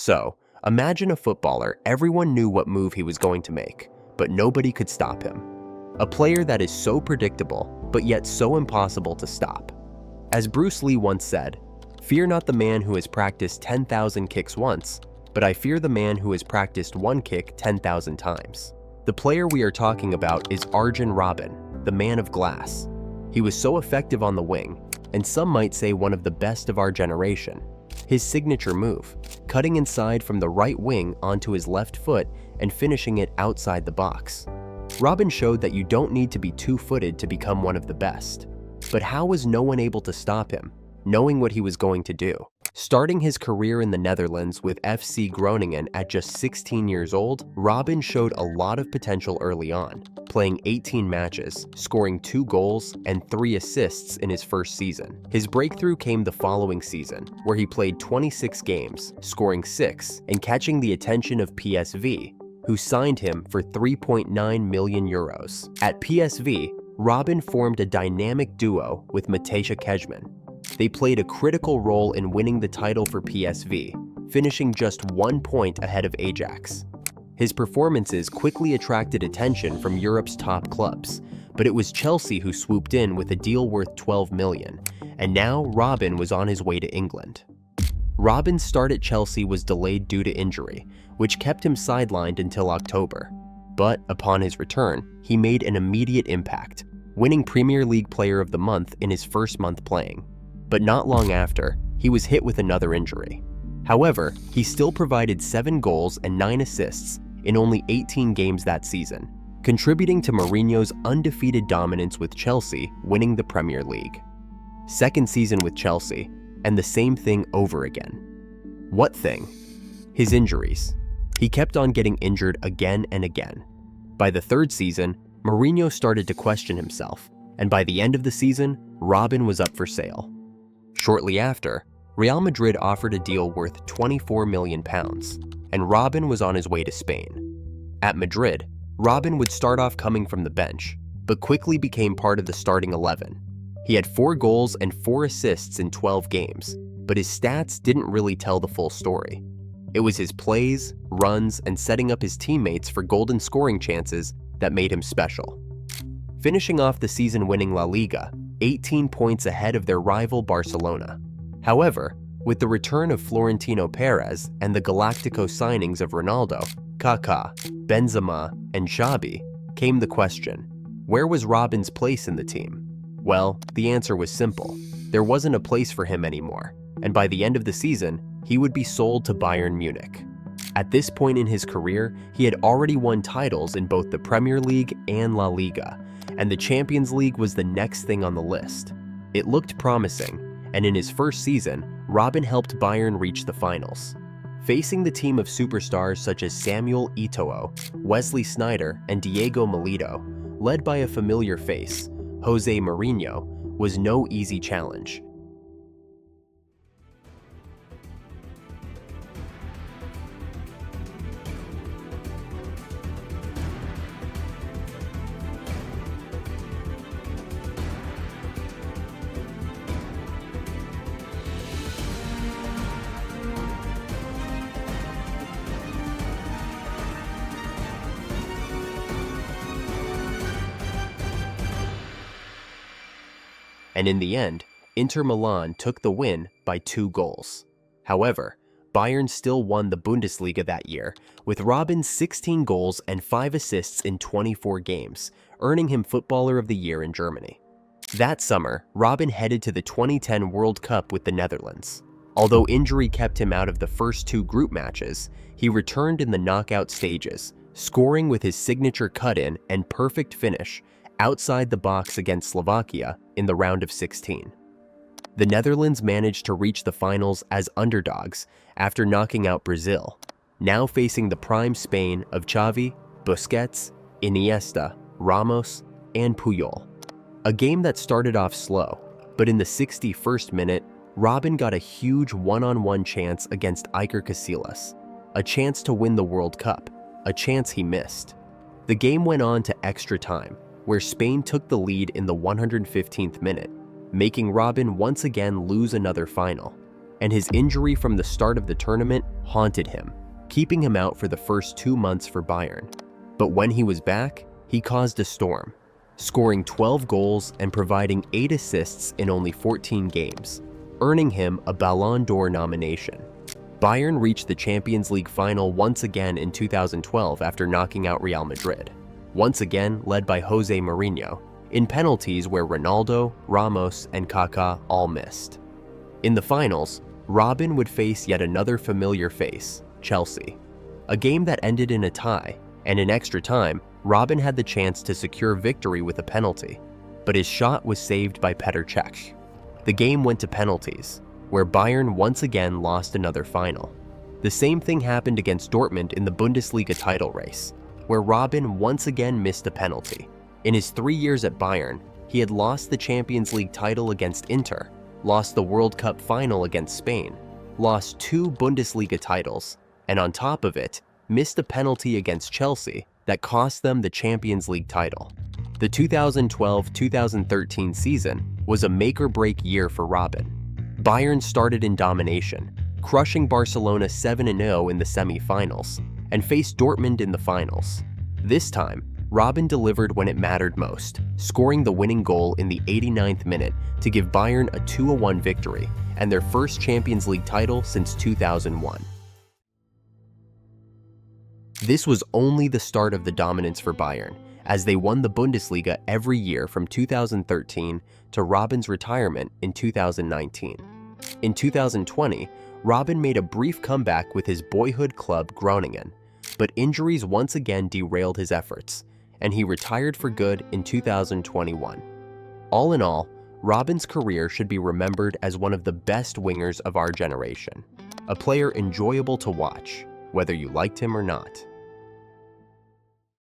So, imagine a footballer everyone knew what move he was going to make, but nobody could stop him. A player that is so predictable, but yet so impossible to stop. As Bruce Lee once said, "Fear not the man who has practiced 10,000 kicks once, but I fear the man who has practiced one kick 10,000 times." The player we are talking about is Arjen Robben, the man of glass. He was so effective on the wing, and some might say one of the best of our generation. His signature move, cutting inside from the right wing onto his left foot and finishing it outside the box. Robben showed that you don't need to be two-footed to become one of the best. But how was no one able to stop him, knowing what he was going to do? Starting his career in the Netherlands with FC Groningen at just 16 years old, Robben showed a lot of potential early on, playing 18 matches, scoring 2 goals and 3 assists in his first season. His breakthrough came the following season, where he played 26 games, scoring 6, and catching the attention of PSV, who signed him for €3.9 million. At PSV, Robben formed a dynamic duo with Matej Kejman. They played a critical role in winning the title for PSV, finishing just 1 point ahead of Ajax. His performances quickly attracted attention from Europe's top clubs, but it was Chelsea who swooped in with a deal worth $12 million, and now Robben was on his way to England. Robben's start at Chelsea was delayed due to injury, which kept him sidelined until October. But upon his return, he made an immediate impact, winning Premier League Player of the Month in his first month playing. But not long after, he was hit with another injury. However, he still provided 7 goals and 9 assists in only 18 games that season, contributing to Mourinho's undefeated dominance with Chelsea winning the Premier League. Second season with Chelsea, and the same thing over again. What thing? His injuries. He kept on getting injured again and again. By the third season, Mourinho started to question himself, and by the end of the season, Robben was up for sale. Shortly after, Real Madrid offered a deal worth £24 million, and Robben was on his way to Spain. At Madrid, Robben would start off coming from the bench, but quickly became part of the starting 11. He had 4 goals and 4 assists in 12 games, but his stats didn't really tell the full story. It was his plays, runs, and setting up his teammates for golden scoring chances that made him special. Finishing off the season winning La Liga, 18 points ahead of their rival Barcelona. However, with the return of Florentino Perez and the Galactico signings of Ronaldo, Kaká, Benzema, and Xavi, came the question, where was Robben's place in the team? Well, the answer was simple. There wasn't a place for him anymore, and by the end of the season, he would be sold to Bayern Munich. At this point in his career, he had already won titles in both the Premier League and La Liga, and the Champions League was the next thing on the list. It looked promising, and in his first season, Robben helped Bayern reach the finals. Facing the team of superstars such as Samuel Eto'o, Wesley Sneijder, and Diego Milito, led by a familiar face, Jose Mourinho, was no easy challenge. And in the end, Inter Milan took the win by 2 goals. However, Bayern still won the Bundesliga that year, with Robben's 16 goals and 5 assists in 24 games, earning him Footballer of the Year in Germany. That summer, Robben headed to the 2010 World Cup with the Netherlands. Although injury kept him out of the first 2 group matches, he returned in the knockout stages, scoring with his signature cut-in and perfect finish outside the box against Slovakia in the round of 16. The Netherlands managed to reach the finals as underdogs after knocking out Brazil, now facing the prime Spain of Xavi, Busquets, Iniesta, Ramos, and Puyol. A game that started off slow, but in the 61st minute, Robben got a huge one-on-one chance against Iker Casillas, a chance to win the World Cup, a chance he missed. The game went on to extra time, where Spain took the lead in the 115th minute, making Robben once again lose another final. and his injury from the start of the tournament haunted him, keeping him out for the first 2 months for Bayern. But when he was back, he caused a storm, scoring 12 goals and providing 8 assists in only 14 games, earning him a Ballon d'Or nomination. Bayern reached the Champions League final once again in 2012 after knocking out Real Madrid, once again led by Jose Mourinho, in penalties where Ronaldo, Ramos, and Kaká all missed. In the finals, Robben would face yet another familiar face, Chelsea. A game that ended in a tie, and in extra time, Robben had the chance to secure victory with a penalty, but his shot was saved by Petr Cech. The game went to penalties, where Bayern once again lost another final. The same thing happened against Dortmund in the Bundesliga title race, where Robben once again missed a penalty. In his 3 years at Bayern, he had lost the Champions League title against Inter, lost the World Cup final against Spain, lost 2 Bundesliga titles, and on top of it, missed a penalty against Chelsea that cost them the Champions League title. The 2012-2013 season was a make-or-break year for Robben. Bayern started in domination, crushing Barcelona 7-0 in the semi-finals, and faced Dortmund in the finals. This time, Robben delivered when it mattered most, scoring the winning goal in the 89th minute to give Bayern a 2-1 victory and their first Champions League title since 2001. This was only the start of the dominance for Bayern, as they won the Bundesliga every year from 2013 to Robben's retirement in 2019. In 2020, Robben made a brief comeback with his boyhood club Groningen, but injuries once again derailed his efforts, and he retired for good in 2021. All in all, Robben's career should be remembered as one of the best wingers of our generation, a player enjoyable to watch, whether you liked him or not.